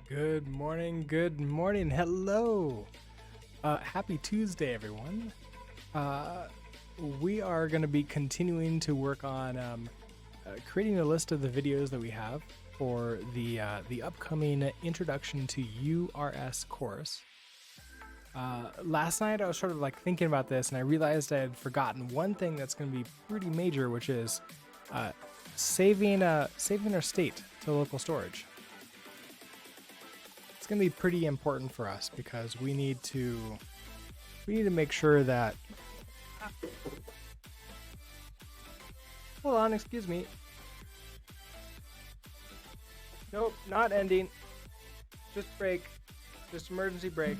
Good morning, hello. Happy Tuesday, everyone. We are going to be continuing to work on creating a list of the videos that we have for the upcoming Introduction to Yew.rs course. Last night I was sort of like thinking about this, and I realized I had forgotten one thing that's going to be pretty major, which is saving our state to local storage. It's going to be pretty important for us because we need to make sure that. Hold on, excuse me. Nope, not ending. Just break. Just emergency break.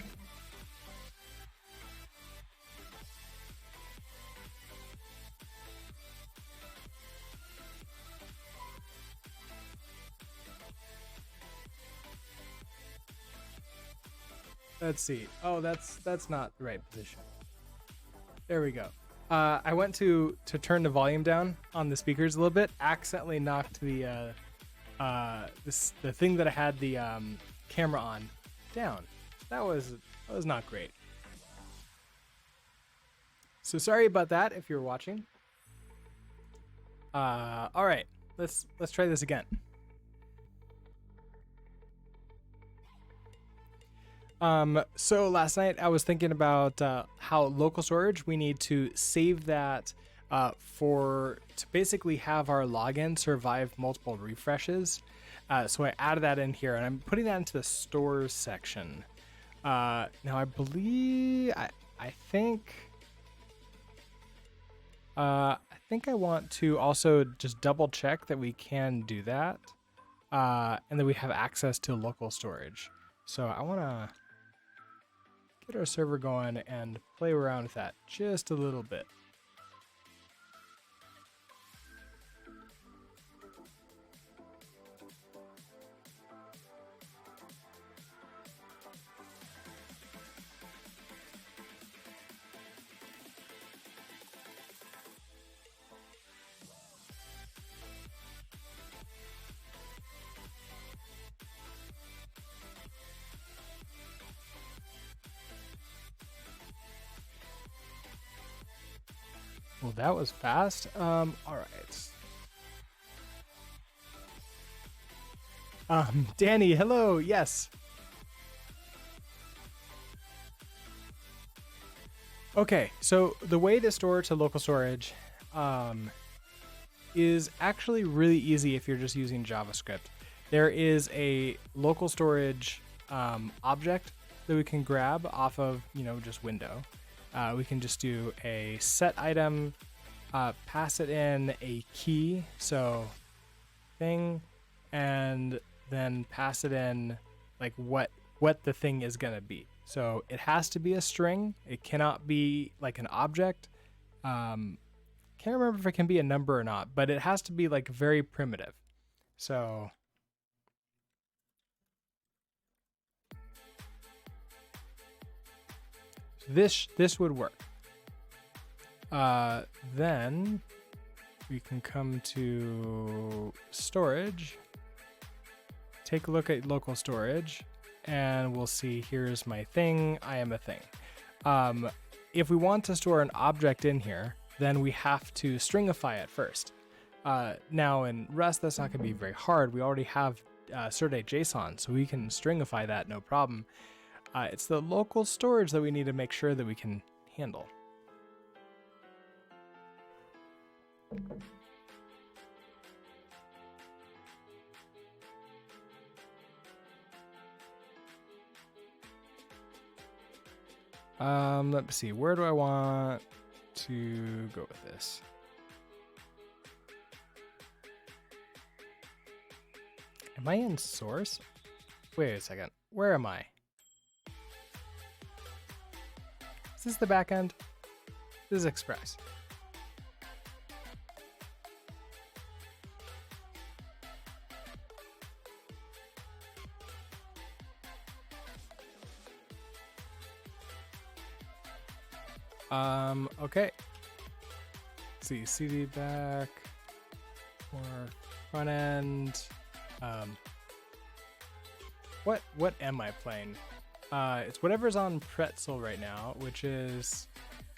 Let's see. Oh, that's not the right position. There we go. I went to turn the volume down on the speakers a little bit. Accidentally knocked the thing that I had the camera on down. That was not great. So sorry about that if you're watching. All right, let's try this again. So last night I was thinking about how local storage, we need to save that to basically have our login survive multiple refreshes. So I added that in here, and I'm putting that into the stores section. Now I believe, I think I want to also just double check that we can do that, and that we have access to local storage. So I want to get our server going and play around with that just a little bit. Well, that was fast. All right. Danny, hello. Yes. Okay, so the way to store to local storage is actually really easy if you're just using JavaScript. There is a local storage object that we can grab off of, just window. We can just do a set item, pass it in a key, so thing, and then pass it in like what the thing is gonna be. So it has to be a string. It cannot be like an object. Can't remember if it can be a number or not, but it has to be like very primitive. So this would work. Then we can come to storage, take a look at local storage, and we'll see here's my thing. I am a thing. If we want to store an object in here, then we have to stringify it first. Now in Rust, that's not going to be very hard. We already have str.json, so we can stringify that no problem. It's the local storage that we need to make sure that we can handle. Let's see, where do I want to go with this? Am I in source? Wait a second, where am I? Is this the back end? This is Express. Okay. Let's see, CD back or front end. What am I playing? It's whatever's on Pretzel right now, which is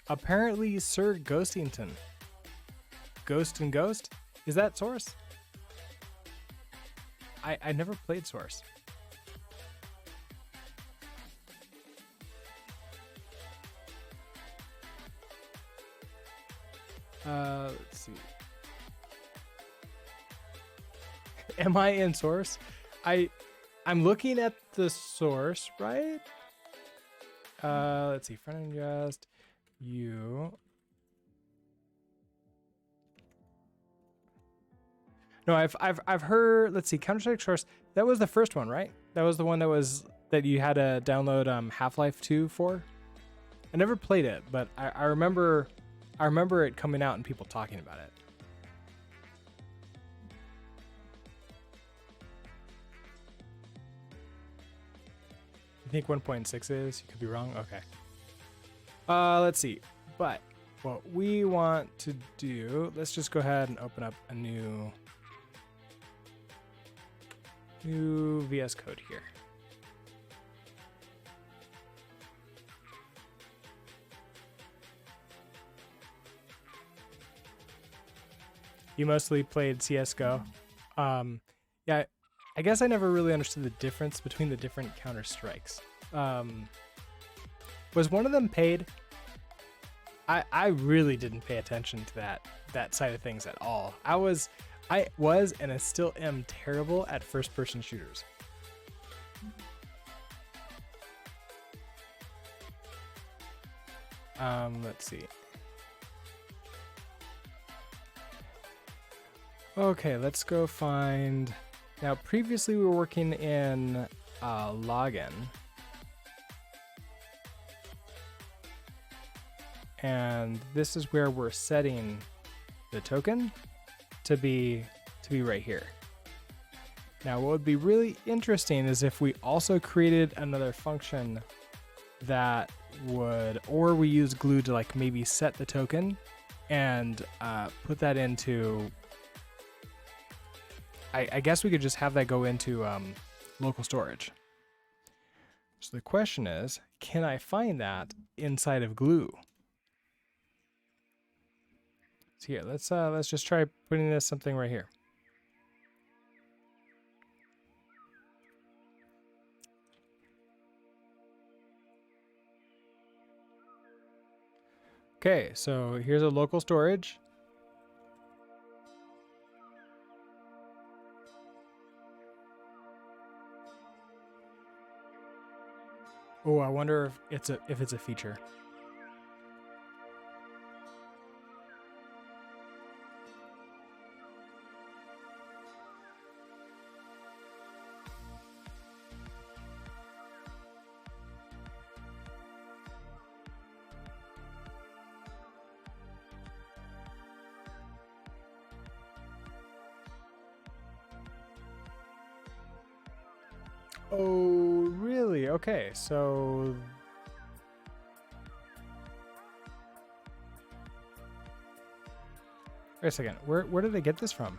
apparently Sir Ghostington. Ghost and Ghost? Is that Source? I never played Source. Let's see. Am I in Source? I'm looking at the source, right? Let's see. Front end just you. No, I've heard. Let's see. Counter-Strike Source. That was the first one, right? That was the one that you had to download Half-Life 2 for. I never played it, but I remember it coming out and people talking about it. You think 1.6 is? You could be wrong. Okay. Let's see. But what we want to do, let's just go ahead and open up a new VS Code here. You mostly played CS:GO. Yeah, I guess I never really understood the difference between the different Counter-Strikes. Was one of them paid? I really didn't pay attention to that side of things at all. I was and I still am terrible at first-person shooters. Let's see. Okay, let's go find. Now, previously we were working in login. And this is where we're setting the token to be right here. Now, what would be really interesting is if we also created another function that would, or we use glue to like maybe set the token and put that into, I guess we could just have that go into local storage. So the question is, can I find that inside of glue? So here, let's just try putting this something right here. Okay, so here's a local storage. Oh, I wonder if it's a feature. Oh, really? Okay, so wait a second. Where did I get this from?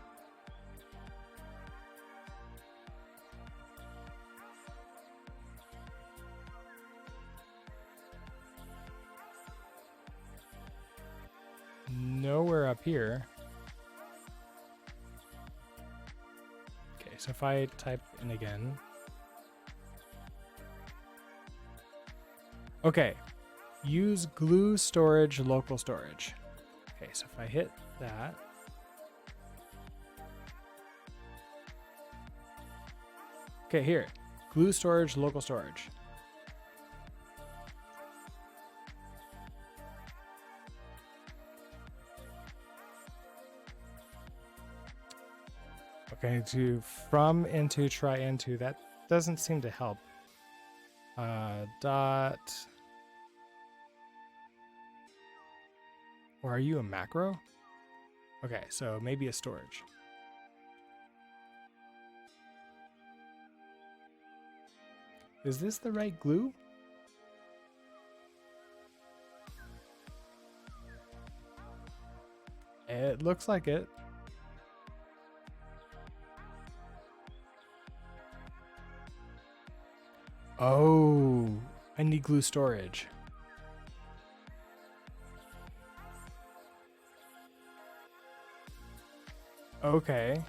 Nowhere up here. Okay, so if I type in again. Okay, use glue storage local storage. Okay, so if I hit that. Okay, here, glue storage local storage. Okay, to from into try into, that doesn't seem to help. Dot. Or are you a macro? Okay, so maybe a storage. Is this the right glue? It looks like it. Oh, I need glue storage. Okay.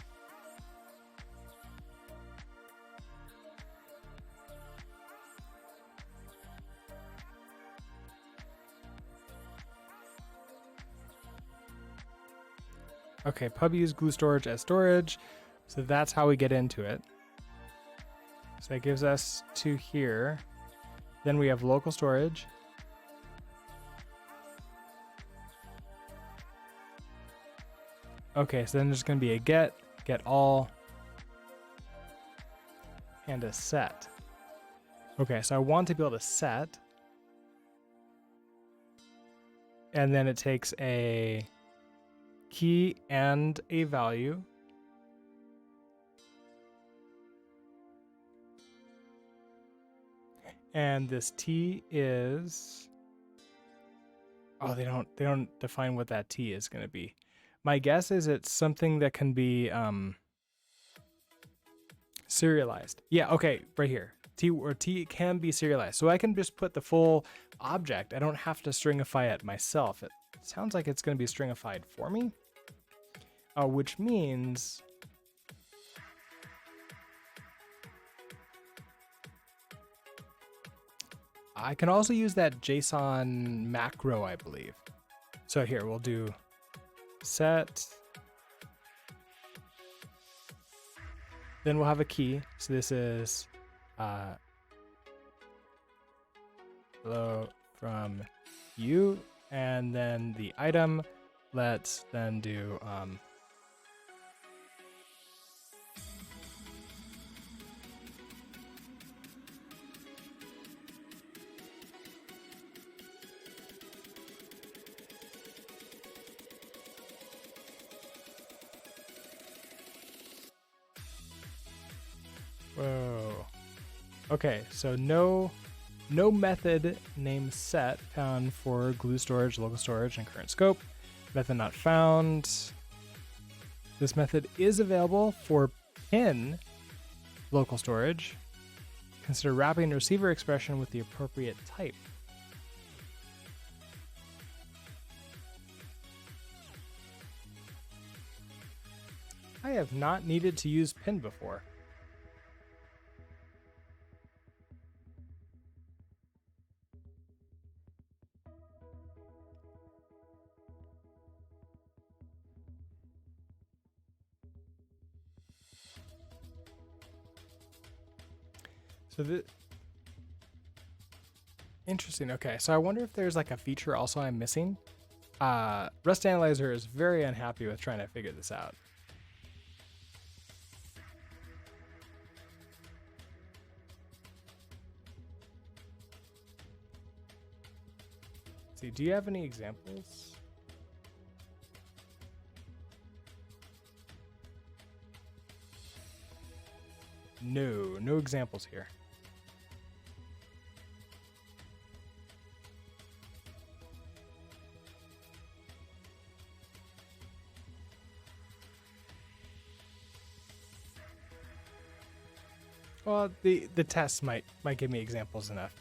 Okay, pub use glue storage as storage. So that's how we get into it. So that gives us to here. Then we have local storage. Okay, so then there's going to be a get all, and a set. Okay, so I want to be able to set. And then it takes a key and a value. And this T is, oh, they don't define what that T is going to be. My guess is it's something that can be serialized. Yeah, okay, right here. T can be serialized. So I can just put the full object. I don't have to stringify it myself. It sounds like it's going to be stringified for me, which means I can also use that JSON macro, I believe. So here we'll do set. Then we'll have a key. So this is hello from you, and then the item. Let's then do whoa. Okay, so no method named set found for glue storage, local storage, and current scope. Method not found. This method is available for pin local storage. Consider wrapping receiver expression with the appropriate type. I have not needed to use pin before. So interesting. Okay, so I wonder if there's like a feature also I'm missing. Rust Analyzer is very unhappy with trying to figure this out. Let's see, do you have any examples? No examples here. Well, the tests might give me examples enough.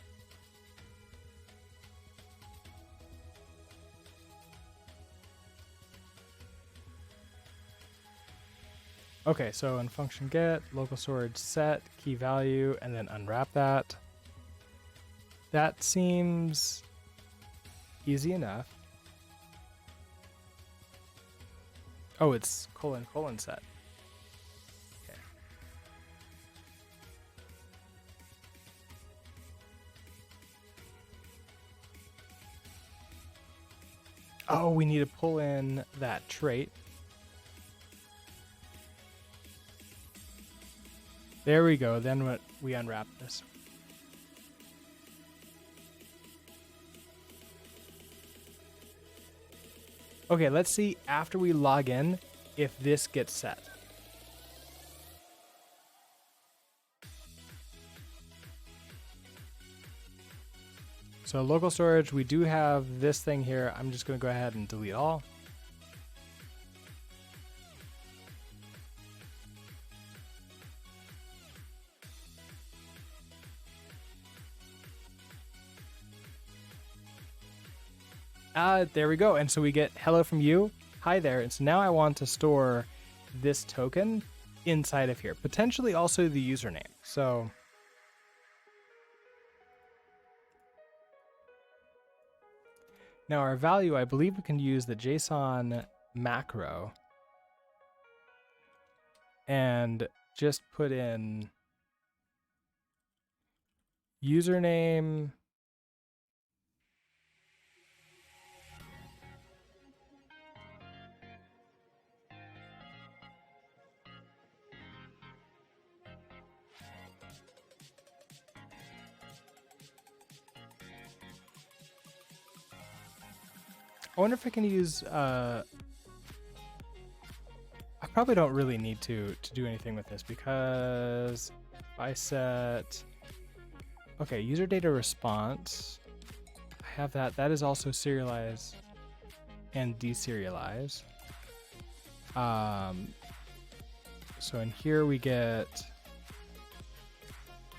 Okay, so in function get, local storage set, key value, and then unwrap that. That seems easy enough. Oh, it's : set. Okay. Oh, we need to pull in that trait. There we go. Then we unwrap this. Okay, let's see after we log in if this gets set. So local storage, we do have this thing here. I'm just going to go ahead and delete all. There we go. And so we get hello from you. Hi there. And so now I want to store this token inside of here, potentially also the username. So now our value, I believe we can use the JSON macro and just put in username. I wonder if I can use, I probably don't really need to do anything with this, because if I set, okay, user data response, I have that. That is also serialize and deserialize. So in here we get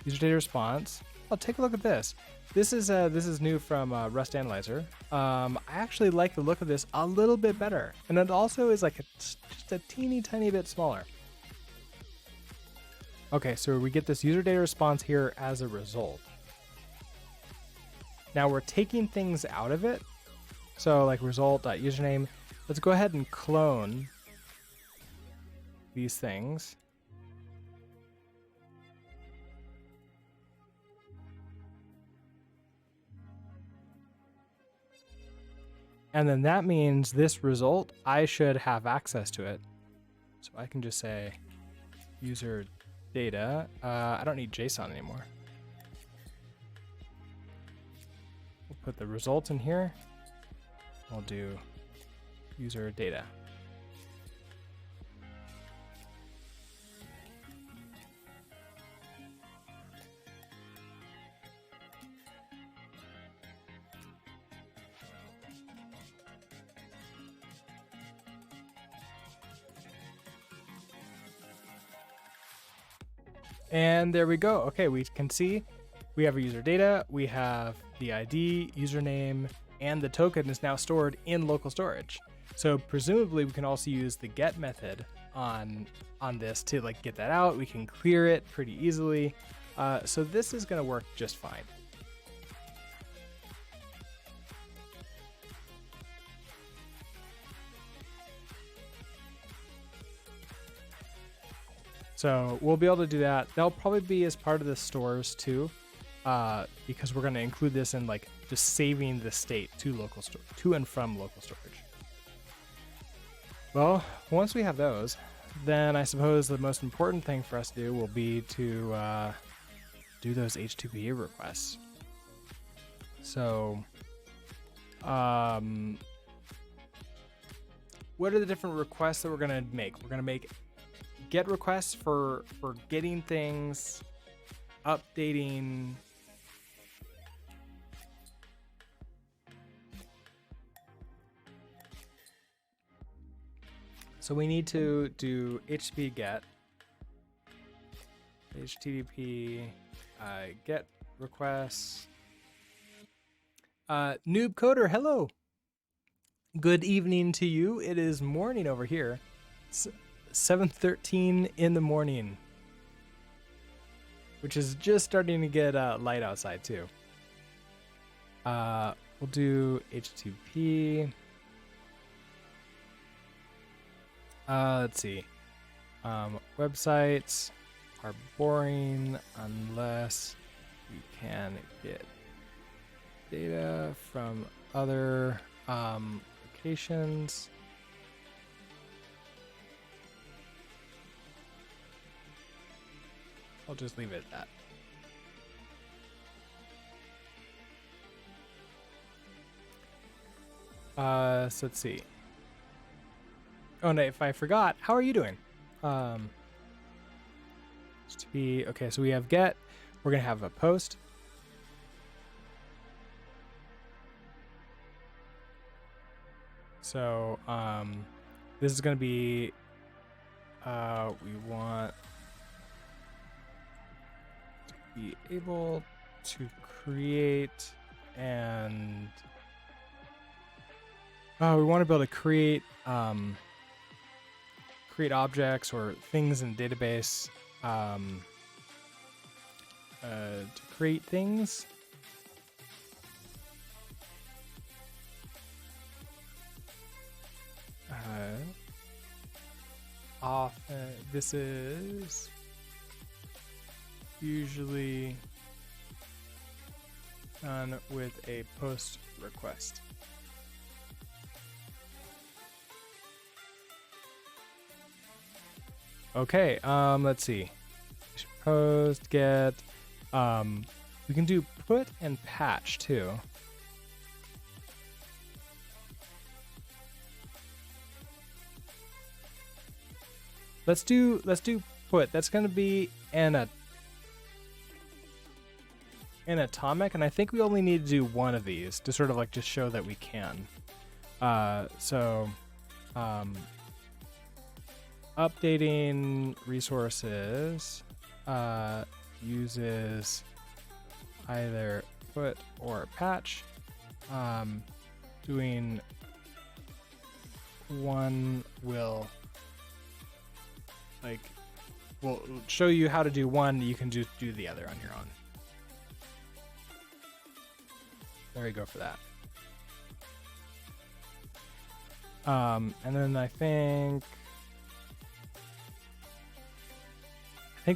user data response. Oh, take a look at this. This is new from Rust Analyzer. I actually like the look of this a little bit better, and it also is like just a teeny tiny bit smaller. Okay, so we get this user data response here as a result. Now we're taking things out of it. So like result.username. Let's go ahead and clone these things. And then that means this result, I should have access to it. So I can just say user data. I don't need JSON anymore. We'll put the result in here. We'll do user data. And there we go. Okay, we can see we have a user data, we have the ID, username, and the token is now stored in local storage. So presumably we can also use the get method on this to like get that out. We can clear it pretty easily. So this is going to work just fine. So we'll be able to do that. That'll probably be as part of the stores too, because we're going to include this in like just saving the state to local to and from local storage. Well, once we have those, then I suppose the most important thing for us to do will be to do those HTTP requests. So, what are the different requests that we're going to make? We're going to make get requests for getting things, updating. So we need to do HTTP get, get requests. Noob Coder, hello. Good evening to you. It is morning over here. It's 7:13 in the morning, which is just starting to get light outside too. We'll do HTTP. Let's see. Websites are boring unless you can get data from other locations. I'll just leave it at that. So let's see. Oh no, if I forgot, how are you doing? Just to be okay, so we have get, we're gonna have a post. So this is gonna be we want to be able to create and We want to be able to create create objects or things in a database. To create things. Often this is usually done with a post request. Okay, let's see. Post get. We can do put and patch too. Let's do put. That's going to be an atomic, and I think we only need to do one of these to sort of like just show that we can. Updating resources uses either put or patch. Doing one will we'll show you how to do one. You can just do the other on your own. There we go for that. And then I think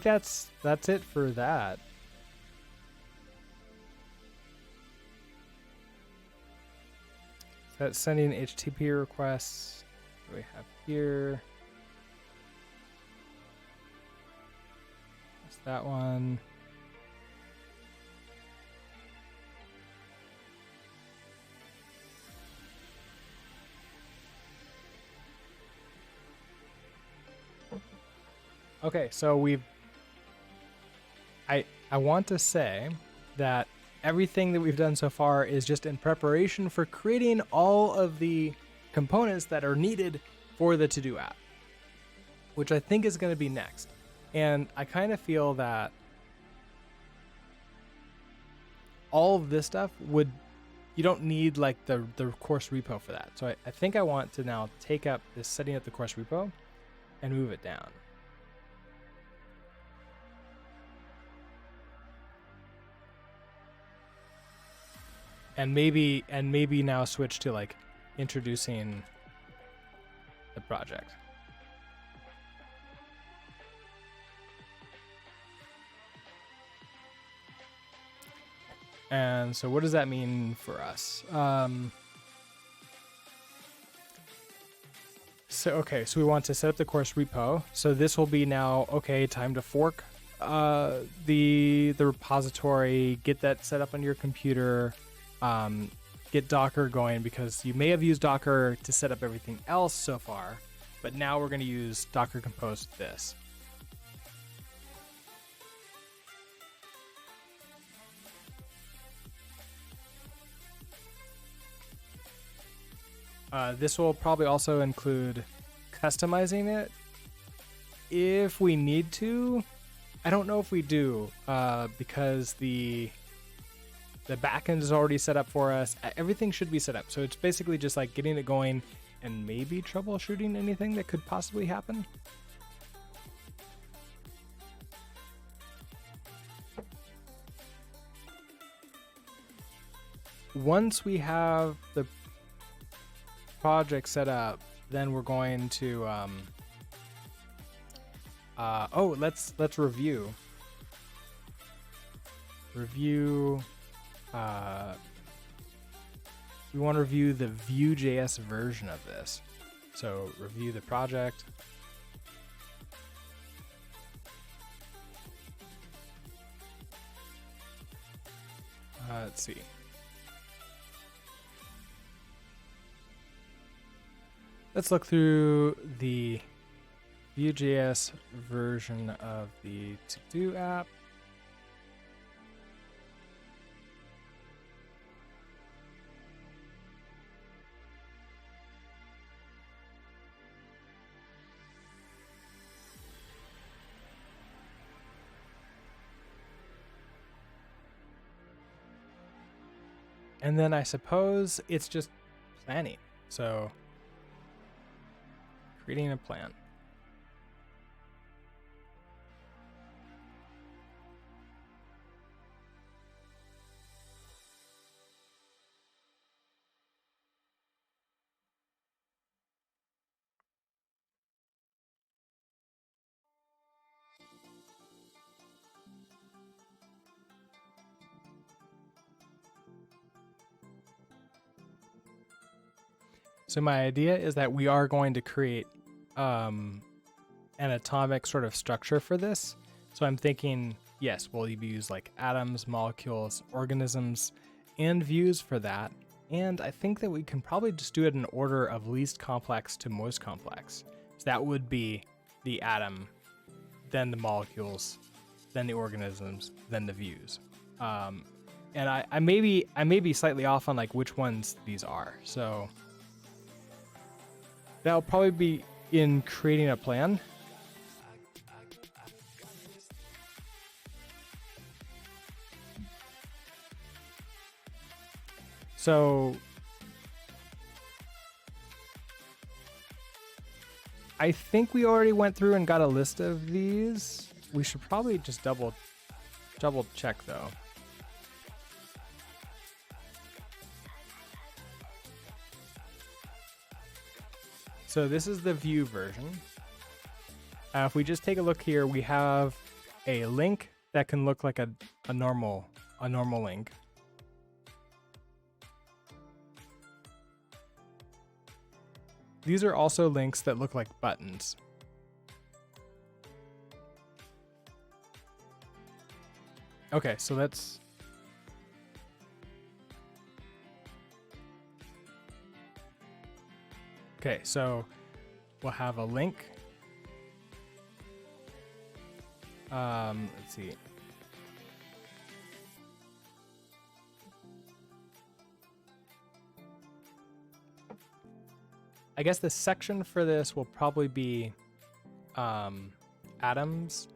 that's it for that. That's sending HTTP requests. What do we have here? That's that one. Okay, so I want to say that everything that we've done so far is just in preparation for creating all of the components that are needed for the To-Do app, which I think is going to be next. And I kind of feel that all of this stuff you don't need like the course repo for that. So I think I want to now take up this setting up the course repo and move it down. And maybe now switch to like introducing the project. And so what does that mean for us? So we want to set up the course repo. So this will be now, okay, time to fork the repository, get that set up on your computer, get Docker going, because you may have used Docker to set up everything else so far, but now we're going to use Docker Compose this. This will probably also include customizing it if we need to. I don't know if we do, because the backend is already set up for us. Everything should be set up. So it's basically just like getting it going and maybe troubleshooting anything that could possibly happen. Once we have the project set up, then we're going to let's review we want to review the Vue.js version of this. So review the project. Let's see. Let's look through the Vue.js version of the To-Do app. And then I suppose it's just planning. So creating a plan. So my idea is that we are going to create an atomic sort of structure for this. So I'm thinking, yes, we'll use like atoms, molecules, organisms, and views for that. And I think that we can probably just do it in order of least complex to most complex. So that would be the atom, then the molecules, then the organisms, then the views. And I may be slightly off on like which ones these are. So that'll probably be in creating a plan. So I think we already went through and got a list of these. We should probably just double check though. So this is the view version. If we just take a look here, we have a link that can look like a normal link. These are also links that look like buttons. Okay, so let's... Okay, so we'll have a link. Let's see. I guess the section for this will probably be atoms.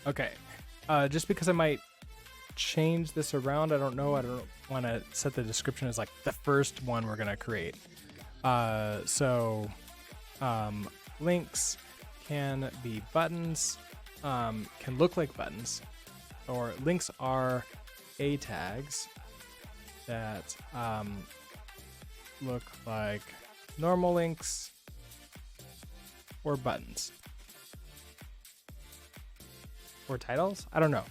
Okay, just because I might change this around, I don't know. I don't want to set the description as like the first one we're gonna create. So links can be buttons, can look like buttons, or links are A tags that look like normal links or buttons. Or titles? I don't know.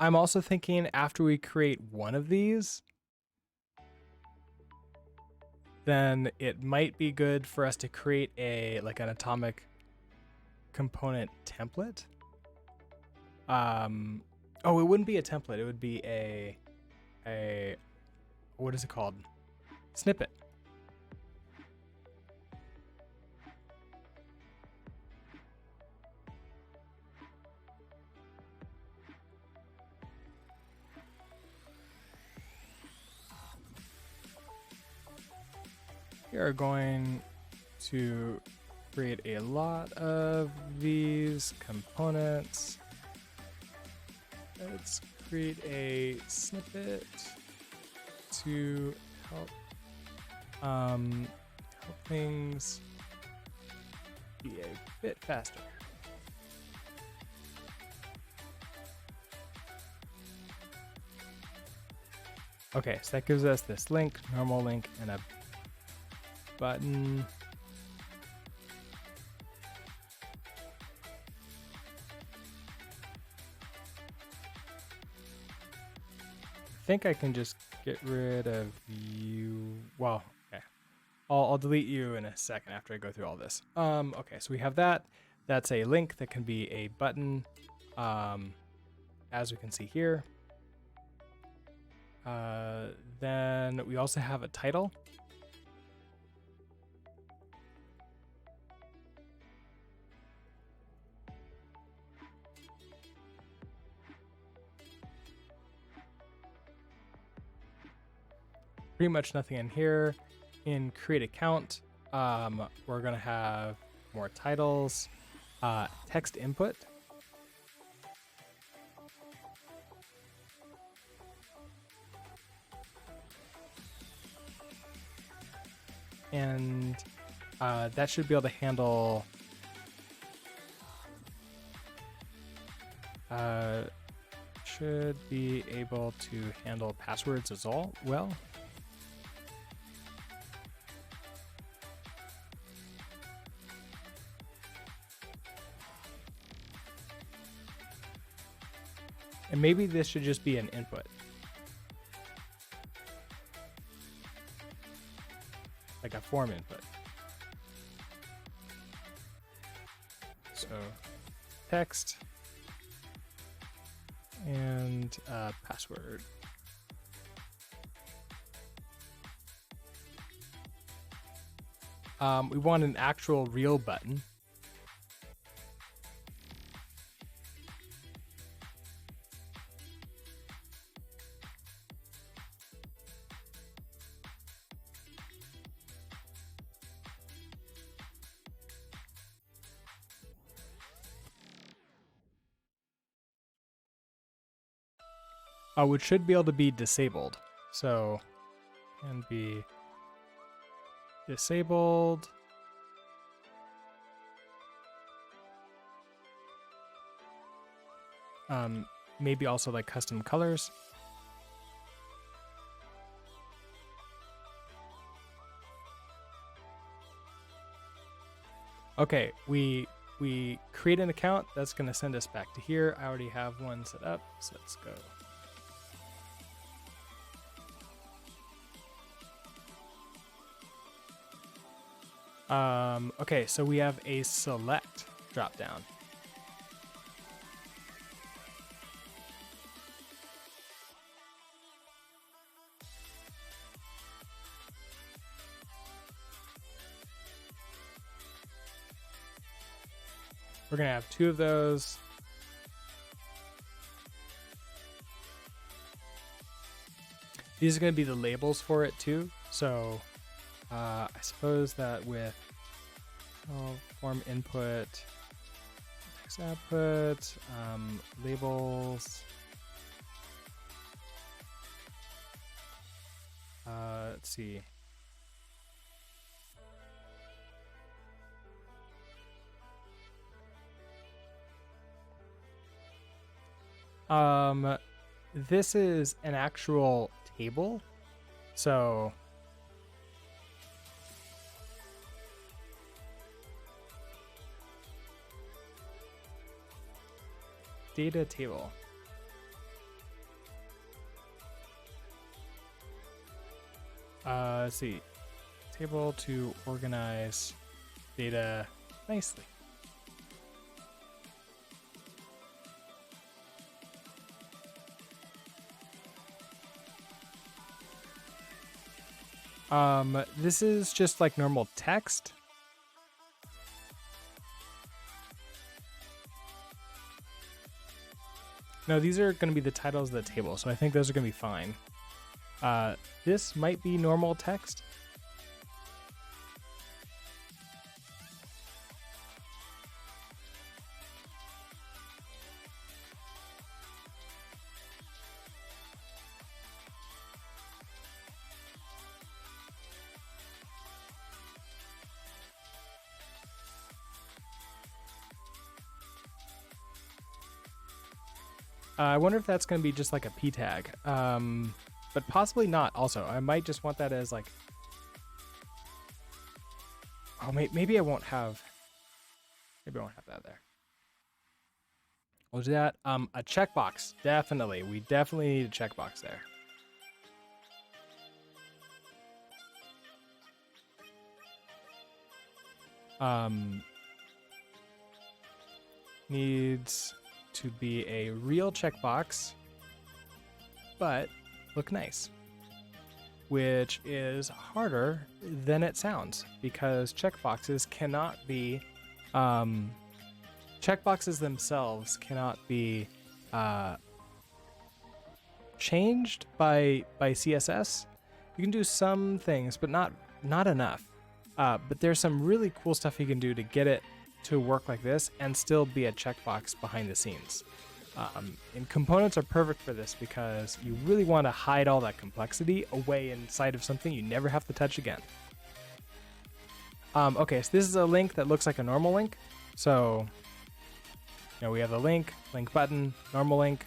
I'm also thinking after we create one of these, then it might be good for us to create an atomic component template. Oh, it wouldn't be a template. It would be a what is it called? Snippet. We are going to create a lot of these components. Let's create a snippet to help things be a bit faster. Okay, so that gives us this link, normal link, and a button. I think I can just get rid of you. Well, okay. I'll delete you in a second after I go through all this. Okay, so we have that. That's a link that can be a button, as we can see here. Then we also have a title. Pretty much nothing in here. In create account, we're gonna have more titles, text input. And that should be able to handle passwords as well. And maybe this should just be an input. Like a form input. So text and password. We want an actual real button. Which should be able to be disabled. So can be disabled. Maybe also like custom colors. Okay, we create an account. That's going to send us back to here. I already have one set up, so let's go. Okay, so we have a select drop down. We're gonna have 2 of those. These are gonna be the labels for it too. So I suppose that with form input, text output, labels. Let's see. This is an actual table. So data table. Let's see. Table to organize data nicely. This is just like normal text. No, these are going to be the titles of the table, so I think those are going to be fine. This might be normal text. I wonder if that's going to be just like a p tag, but possibly not. Also, I might just want that as like, oh, maybe I won't have, maybe I won't have that there. We'll do that. A checkbox, definitely. We definitely need a checkbox there. Needs to be a real checkbox, but look nice, which is harder than it sounds because checkboxes cannot be, checkboxes themselves cannot be changed by CSS. You can do some things, but not enough. But there's some really cool stuff you can do to get it to work like this and still be a checkbox behind the scenes. And components are perfect for this because you really want to hide all that complexity away inside of something you never have to touch again. Okay, so this is a link that looks like a normal link. So, you know, we have the link button, normal link.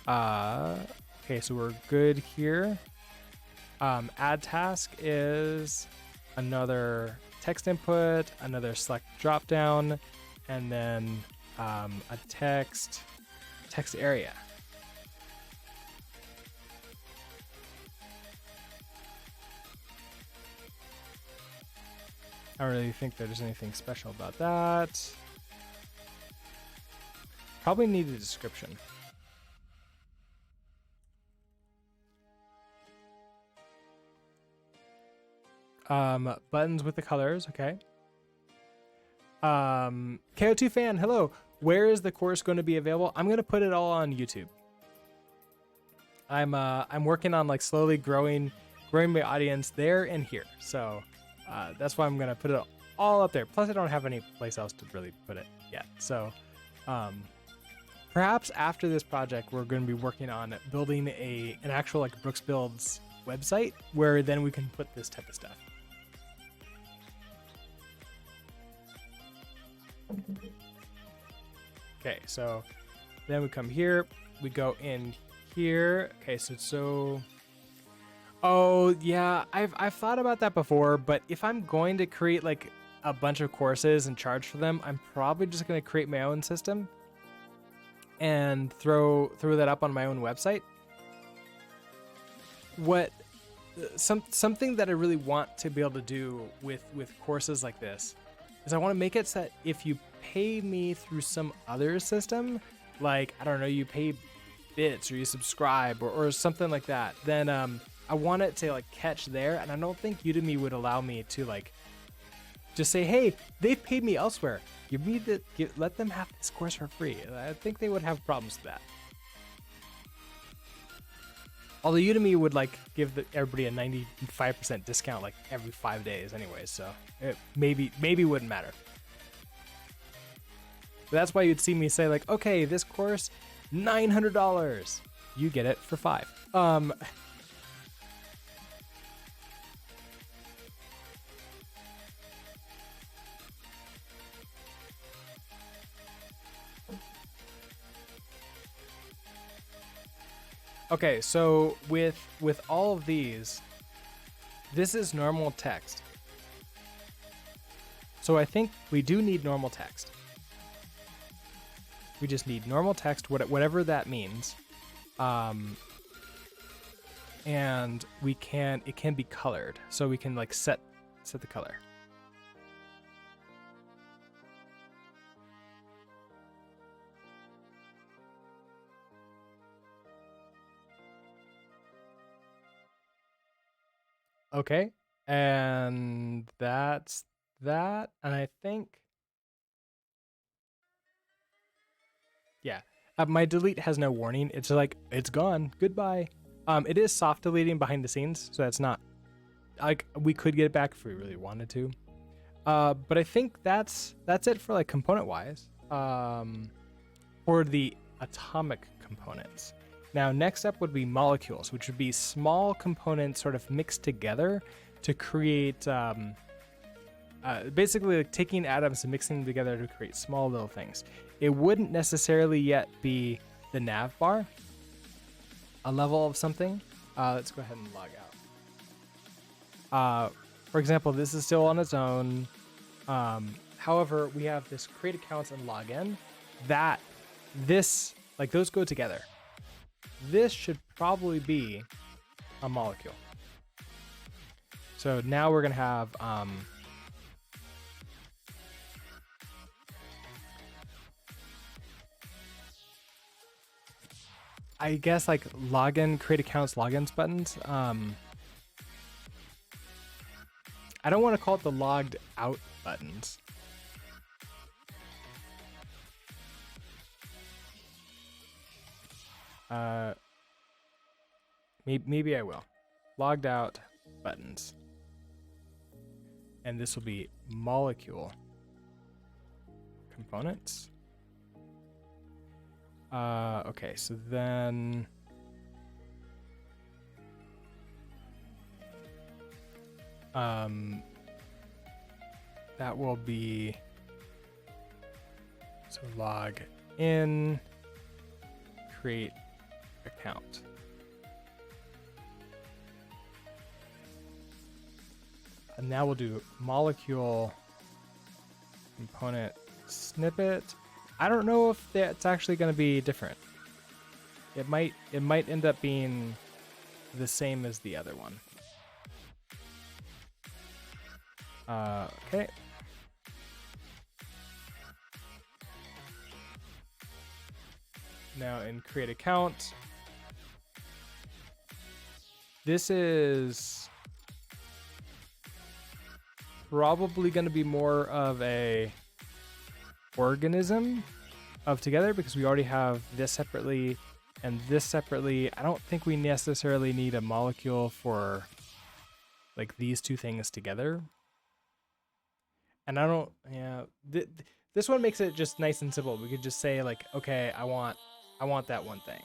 Okay, so we're good here. Add task is another text input, another select dropdown, and then a text area. I don't really think there's anything special about that. Probably need a description. Buttons with the colors, okay. KO2 fan, hello. Where is the course going to be available? I'm going to put it all on YouTube. I'm working on like slowly growing my audience there and here. So that's why I'm going to put it all up there. Plus I don't have any place else to really put it yet. So perhaps after this project, we're going to be working on building an actual like Brooks Builds website where then we can put this type of stuff. Okay, so then we come here, we go in here. Okay, so oh yeah, I've thought about that before, but if I'm going to create like a bunch of courses and charge for them, I'm probably just going to create my own system and throw that up on my own website. Something that I really want to be able to do with courses like this is I want to make it so that if you pay me through some other system, like, I don't know, you pay bits or you subscribe or something like that, then I want it to like catch there. And I don't think Udemy would allow me to like just say, hey, they've paid me elsewhere, let them have this course for free. I think they would have problems with that. Although Udemy would like give everybody a 95% discount like every 5 days anyways, so it maybe wouldn't matter. But that's why you'd see me say like, okay, this course, $900. You get it for $5. Okay, so with all of these, this is normal text. So I think we do need normal text. We just need normal text, whatever that means. And it can be colored. So we can like set the color. Okay, and that's that. And I think, yeah, my delete has no warning. It's like, it's gone, goodbye. It is soft deleting behind the scenes, so that's not, like, we could get it back if we really wanted to. But I think that's it for like component wise, for the atomic components. Now, next up would be molecules, which would be small components sort of mixed together to create, basically like taking atoms and mixing them together to create small little things. It wouldn't necessarily yet be the nav bar, a level of something. Let's go ahead and log out. For example, this is still on its own. However, we have this create accounts and log in. Like those go together. This should probably be a molecule. So now we're gonna have I guess like login, create accounts, logins buttons. I don't want to call it the logged out buttons. Maybe I will. Logged out buttons. And this will be molecule components. Okay, so then that will be, so log in, create account. And now we'll do molecule component snippet. I don't know if that's actually going to be different. It might end up being the same as the other one. Okay. Now in create account, this is probably going to be more of a organism of together because we already have this separately and this separately. I don't think we necessarily need a molecule for like these two things together. And I don't, yeah, this one makes it just nice and simple. We could just say like, okay, I want that one thing.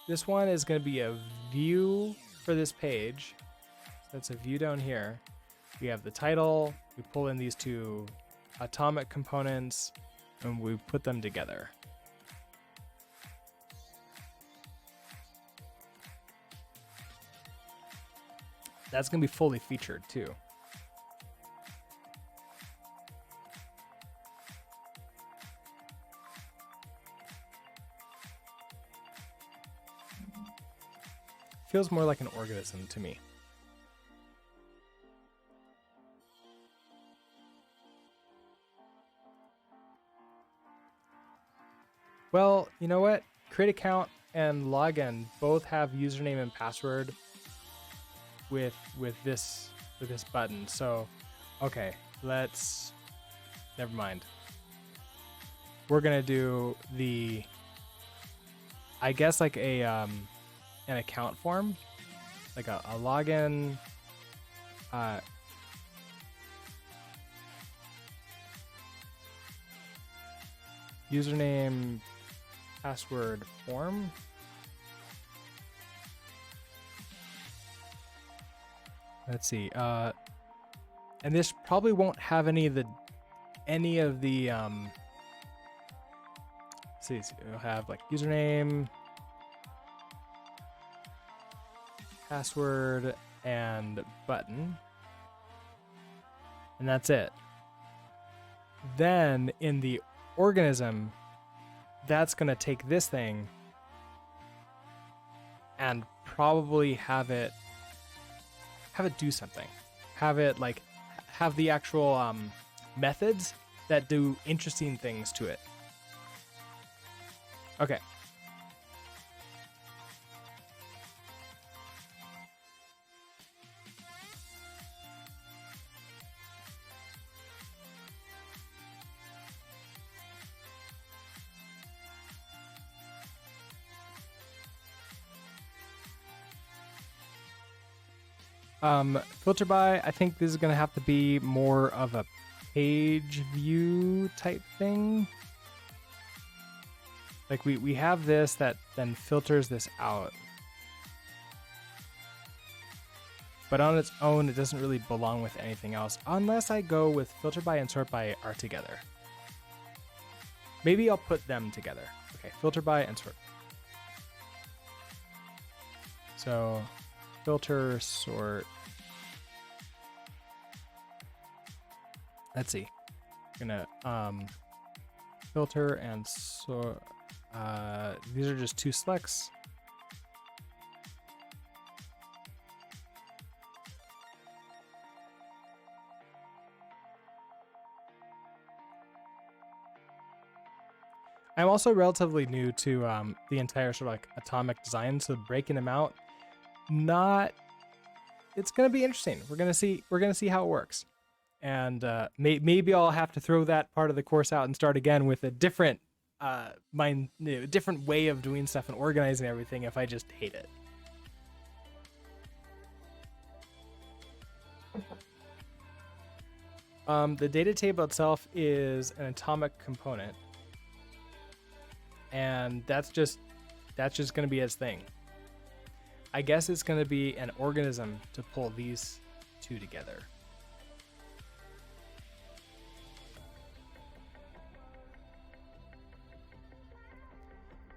This one is going to be a view for this page. So that's a view down here. We have the title, we pull in these two atomic components, and we put them together. That's going to be fully featured too. Feels more like an organism to me. Well, you know what? Create account and login both have username and password with this button. So, okay, never mind. We're gonna do the, I guess like a an account form, like a login. Username, password form. Let's see. And this probably won't have any of the see, it'll have like username, password, and button. And that's it. Then in the organism, that's going to take this thing and probably have it do something. Have the actual methods that do interesting things to it. Okay. Filter by, I think this is going to have to be more of a page view type thing. Like we have this that then filters this out. But on its own, it doesn't really belong with anything else unless I go with filter by and sort by are together. Maybe I'll put them together. Okay, filter by and sort. So filter, sort. Let's see. I'm gonna filter and sort. These are just two selects. I'm also relatively new to the entire sort of like atomic design, so breaking them out, it's gonna be interesting. We're gonna see how it works, and maybe I'll have to throw that part of the course out and start again with a different different way of doing stuff and organizing everything if I just hate it. The data table itself is an atomic component, and that's just going to be its thing. I guess it's going to be an organism to pull these two together.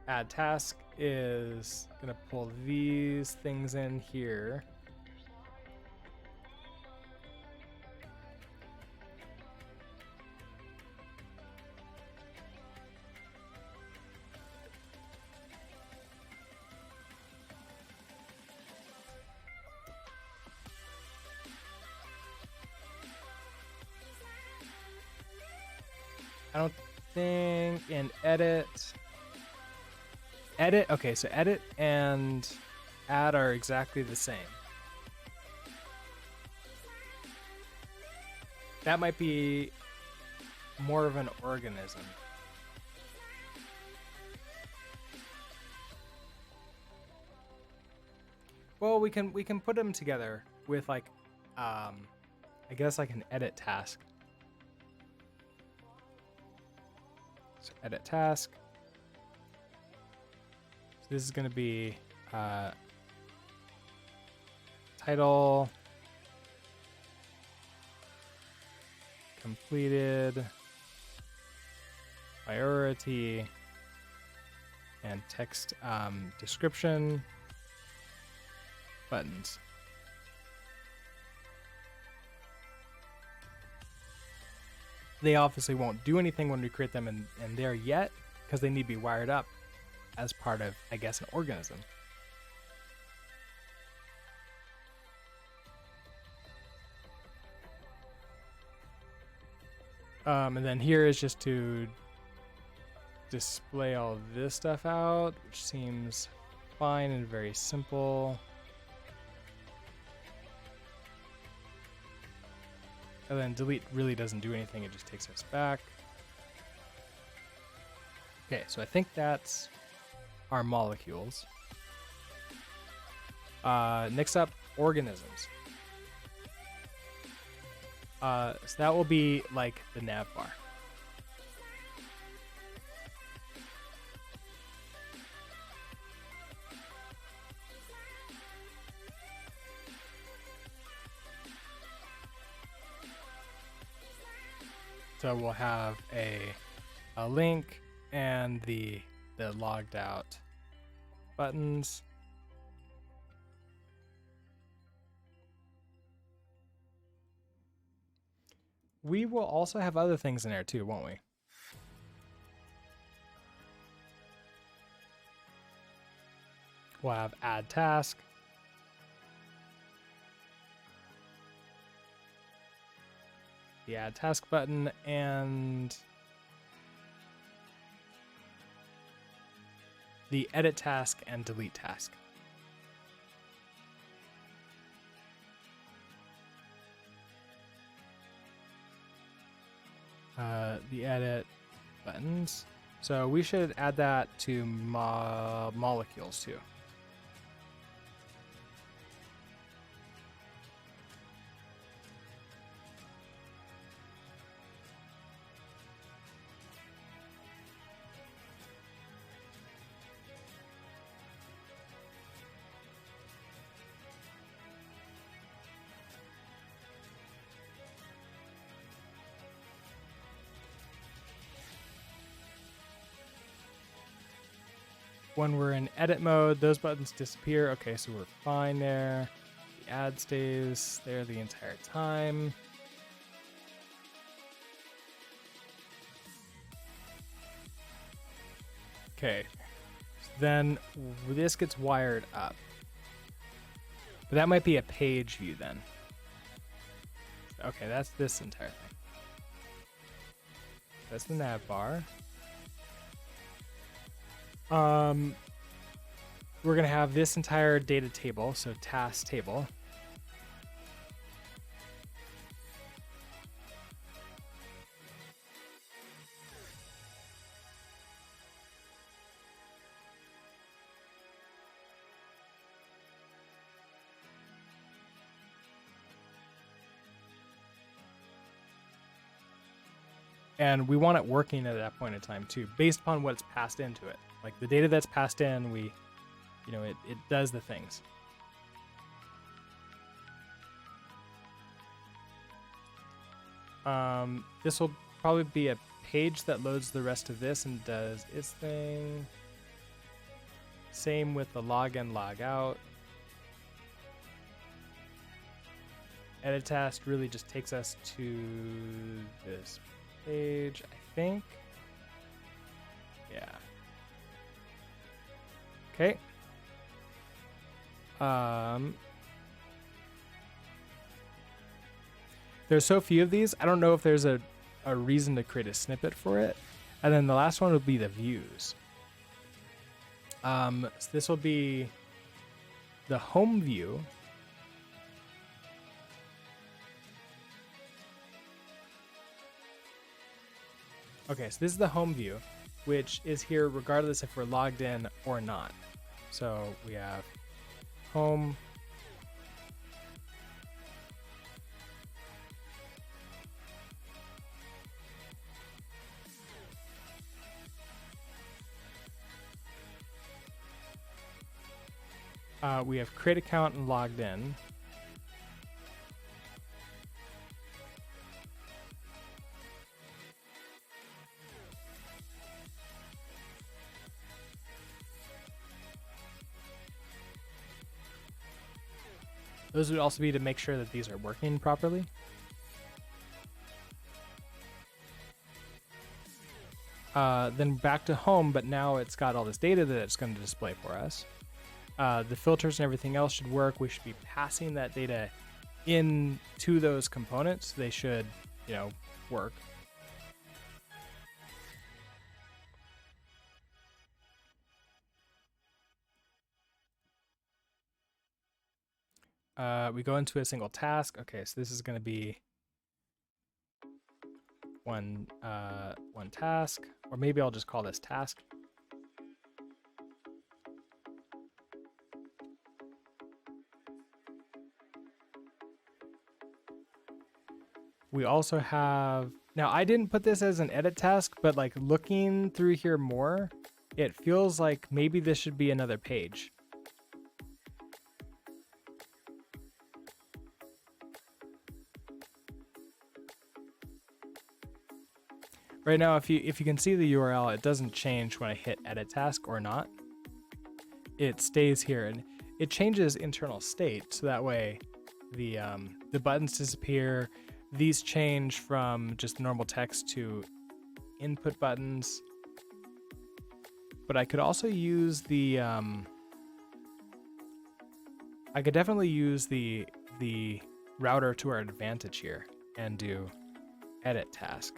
Add task is going to pull these things in here. I don't think in edit. Okay, so edit and add are exactly the same. That might be more of an organism. Well, we can put them together with like I guess like an edit task. So edit task. So this is going to be title, completed, priority, and text description, buttons. They obviously won't do anything when we create them in there yet, because they need to be wired up as part of, I guess, an organism. And then here is just to display all this stuff out, which seems fine and very simple. And then delete really doesn't do anything, it just takes us back. Okay, so I think that's our molecules. Next up, organisms. So that will be like the nav bar. So we'll have a link and the logged out buttons. We will also have other things in there too, won't we? We'll have add task. The add task button and the edit task and delete task. The edit buttons. So we should add that to molecules too. When we're in edit mode, those buttons disappear. Okay, so we're fine there. The add stays there the entire time. Okay, so then this gets wired up. But that might be a page view then. Okay, that's this entire thing. That's the nav bar. We're going to have this entire data table, so task table. And we want it working at that point in time too, based upon what's passed into it. Like the data that's passed in, it does the things. This will probably be a page that loads the rest of this and does its thing. Same with the log in, log out. Edit task really just takes us to this page, I think. Yeah. Okay. There's so few of these. I don't know if there's a reason to create a snippet for it. And then the last one would be the views. So this will be the home view. Okay, so this is the home view, which is here regardless if we're logged in or not. So we have home. We have create account and logged in. Those would also be to make sure that these are working properly. Then back to home, but now it's got all this data that it's going to display for us. The filters and everything else should work. We should be passing that data into those components. They should, work. We go into a single task. Okay, so this is going to be one task, or maybe I'll just call this task. We also have, now I didn't put this as an edit task, but like looking through here more, it feels like maybe this should be another page. Right now, if you can see the URL, it doesn't change when I hit edit task or not. It stays here, and it changes internal state, so that way the buttons disappear. These change from just normal text to input buttons. But I could also use the I could definitely use the router to our advantage here and do edit task.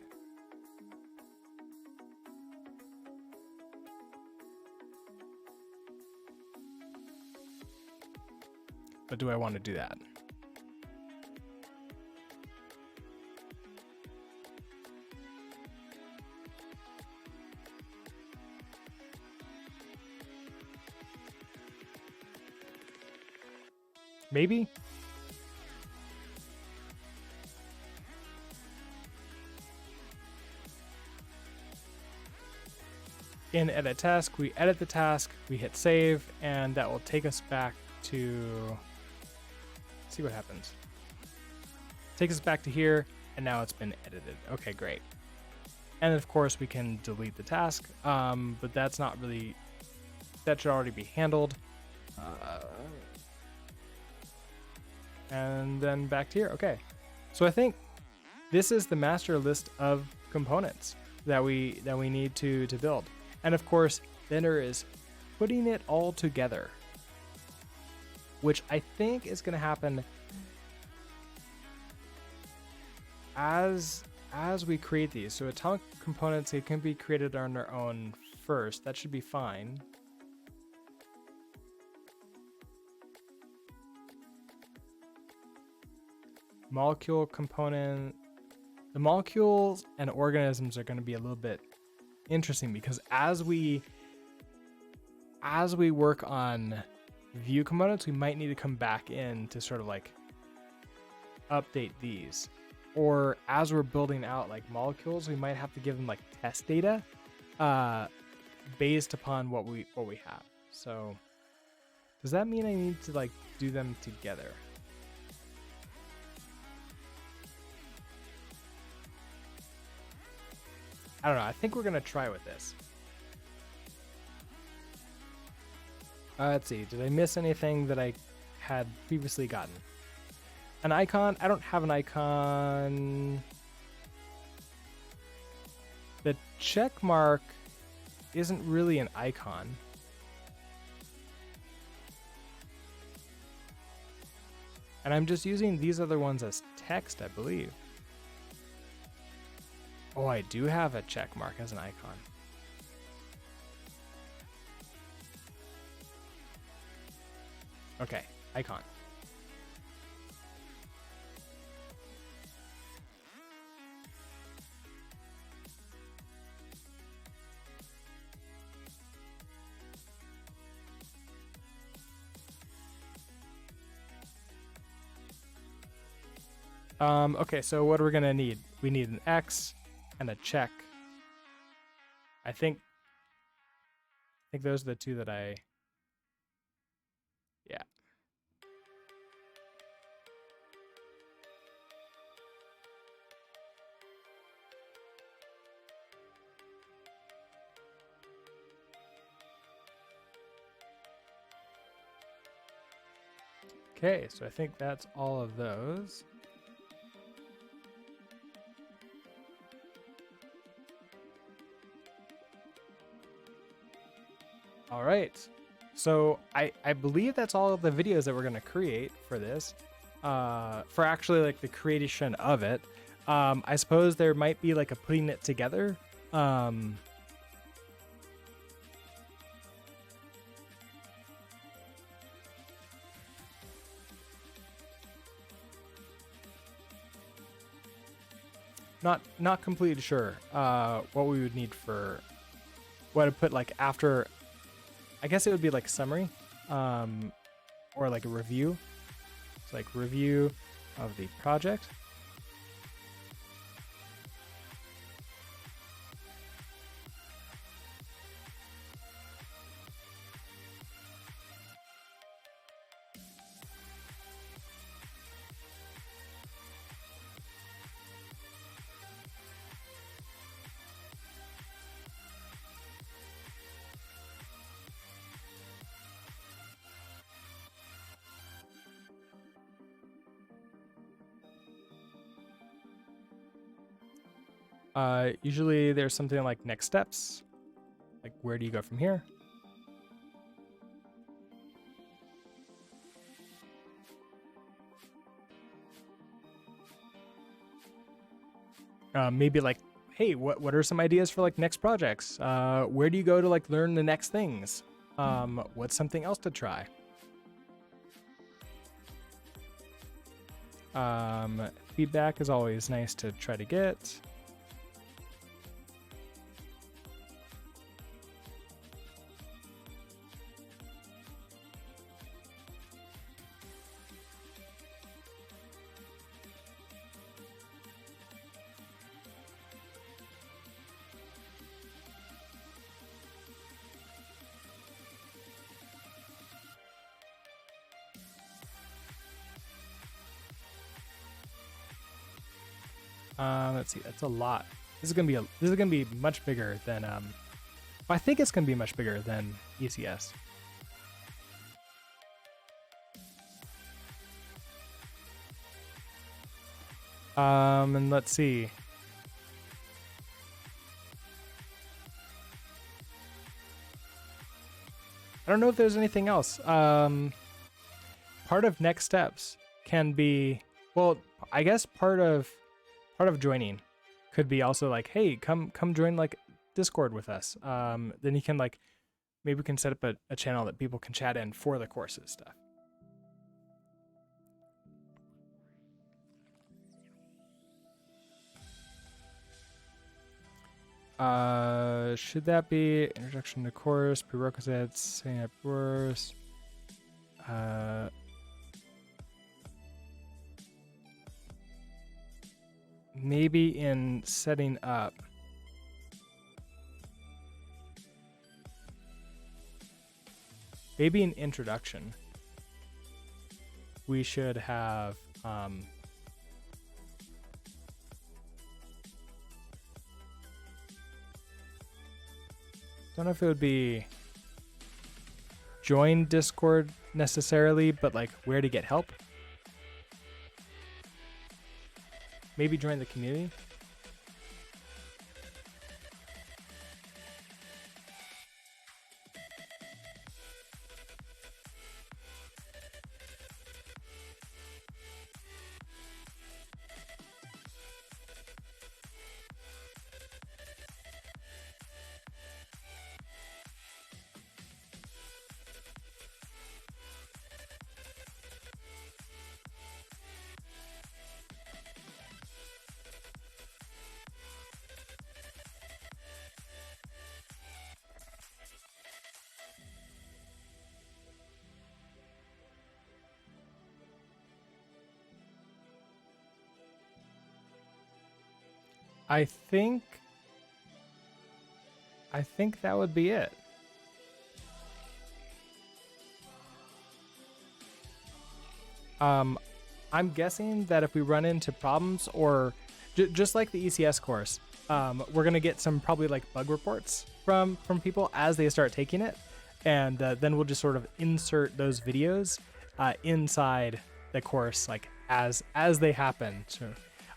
But do I want to do that? Maybe? In edit task, we edit the task, we hit save, and that will take us back to, see what happens. Takes us back to here, and now it's been edited. Okay, great. And of course we can delete the task, but that's not really, that should already be handled. And then back to here. Okay, so I think this is the master list of components that we need to build. And of course, then there is putting it all together, which I think is going to happen as we create these. So atomic components, they can be created on their own first. That should be fine. Molecule component. The molecules and organisms are going to be a little bit interesting because as we work on view components, we might need to come back in to sort of like update these. Or as we're building out like molecules, we might have to give them like test data based upon what we have. So does that mean I need to like do them together? I don't know. I think we're gonna try with this. Let's see. Did I miss anything that I had previously gotten? An icon? I don't have an icon. The check mark isn't really an icon. And I'm just using these other ones as text, I believe. Oh, I do have a check mark as an icon. Okay, icon. Okay, so what are we gonna need? We need an X and a check. I think those are the two that yeah. Okay, so I think that's all of those. All right, so I believe that's all of the videos that we're gonna create for this, for actually like the creation of it. I suppose there might be like a putting it together. Not completely sure what we would need for what to put like after. I guess it would be like summary, or like a review. It's like review of the project. Usually there's something like next steps, like where do you go from here? Maybe like, hey, what are some ideas for like next projects? Where do you go to like learn the next things? What's something else to try? Feedback is always nice to try to get. Let's see. That's a lot. This is gonna be much bigger than I think it's gonna be much bigger than ECS. And let's see. I don't know if there's anything else. Part of next steps can be, well, I guess part of joining could be also like, hey, come join like Discord with us. Then you can like, maybe we can set up a channel that people can chat in for the courses stuff. Should that be introduction to course, prerequisites, setting up course? Maybe in setting up. Maybe an introduction. We should have don't know if it would be join Discord necessarily, but like where to get help. Maybe join the community. I think that would be it. I'm guessing that if we run into problems or just like the ECS course, we're gonna get some probably like bug reports from people as they start taking it, and then we'll just sort of insert those videos inside the course like as they happen. So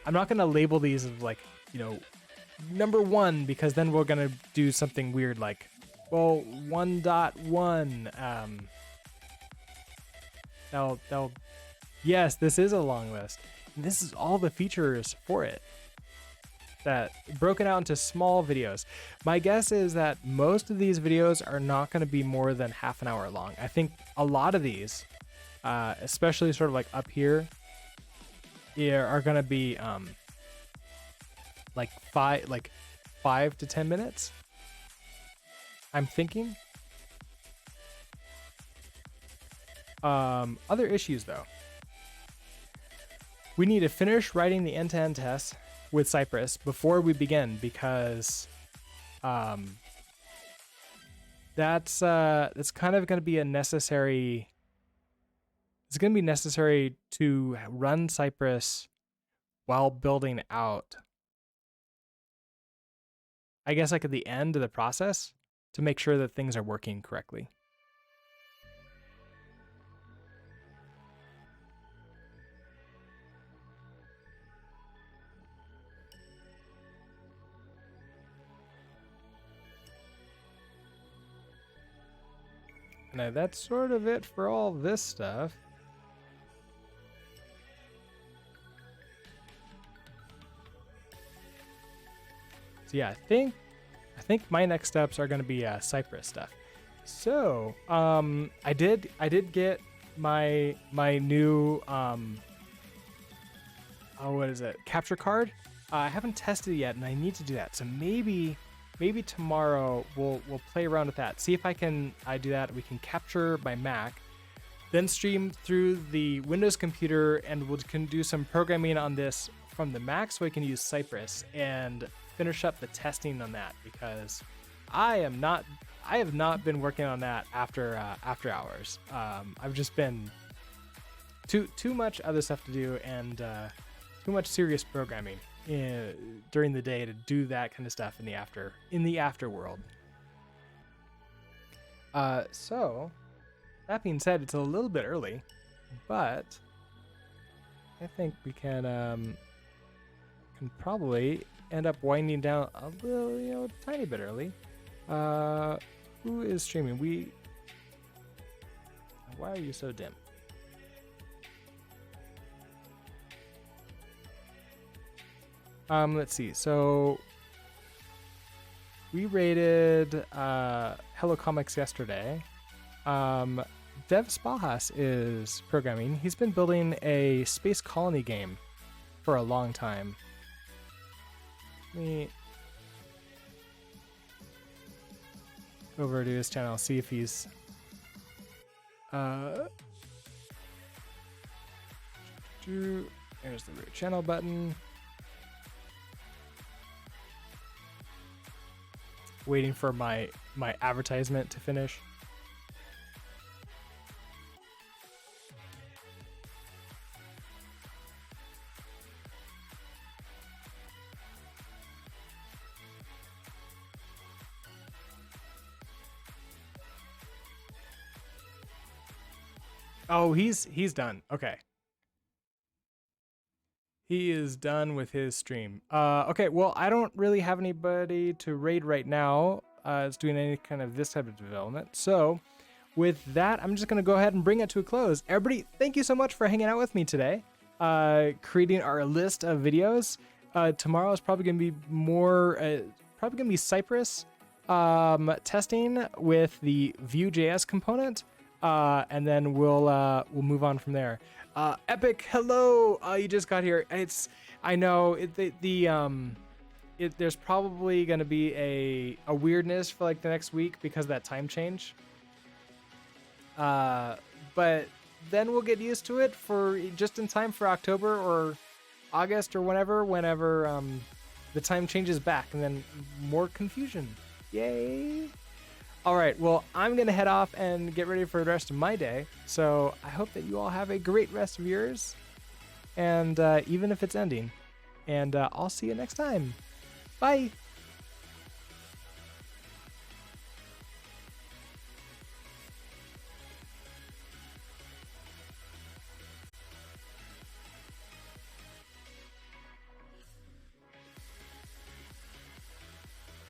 I'm not gonna label these as like, you know, number 1, because then we're gonna do something weird like, well, 1.1. They'll yes, this is a long list. And this is all the features for it, that broken out into small videos. My guess is that most of these videos are not going to be more than half an hour long. I think a lot of these, especially sort of like up here, are going to be like 5 to 10 minutes. I'm thinking. Other issues though. We need to finish writing the end-to-end tests with Cypress before we begin, because that's kind of going to be a necessary. It's going to be necessary to run Cypress while building out, I guess, like at the end of the process, to make sure that things are working correctly. Now that's sort of it for all this stuff. So yeah, I think my next steps are going to be Cypress stuff. So I did get my new what is it, capture card. I haven't tested it yet, and I need to do that. So maybe tomorrow we'll play around with that. See if I do that. We can capture my Mac, then stream through the Windows computer, and we can do some programming on this from the Mac, so I can use Cypress and finish up the testing on that, because I have not been working on that after hours. I've just been too much other stuff to do, and too much serious programming during the day to do that kind of stuff in the after world. So that being said, it's a little bit early, but I think we can probably end up winding down a little, tiny bit early. Who is streaming? Why are you so dim? Let's see. So we rated Hello Comics yesterday. Dev Spajas is programming. He's been building a space colony game for a long time. Let me go over to his channel, see if he's there's the root channel button. Waiting for my advertisement to finish. Oh, he's done. Okay. He is done with his stream. Okay, well, I don't really have anybody to raid right now. It's doing any kind of this type of development. So with that, I'm just going to go ahead and bring it to a close. Everybody, thank you so much for hanging out with me today. Creating our list of videos. Tomorrow is probably going to be more, probably going to be Cypress testing with the Vue.js component. And then we'll move on from there. Epic, hello! You just got here. I know there's probably gonna be a weirdness for like the next week because of that time change. But then we'll get used to it for just in time for October or August or whenever the time changes back, and then more confusion. Yay! All right, well, I'm going to head off and get ready for the rest of my day. So I hope that you all have a great rest of yours, and even if it's ending. And I'll see you next time. Bye.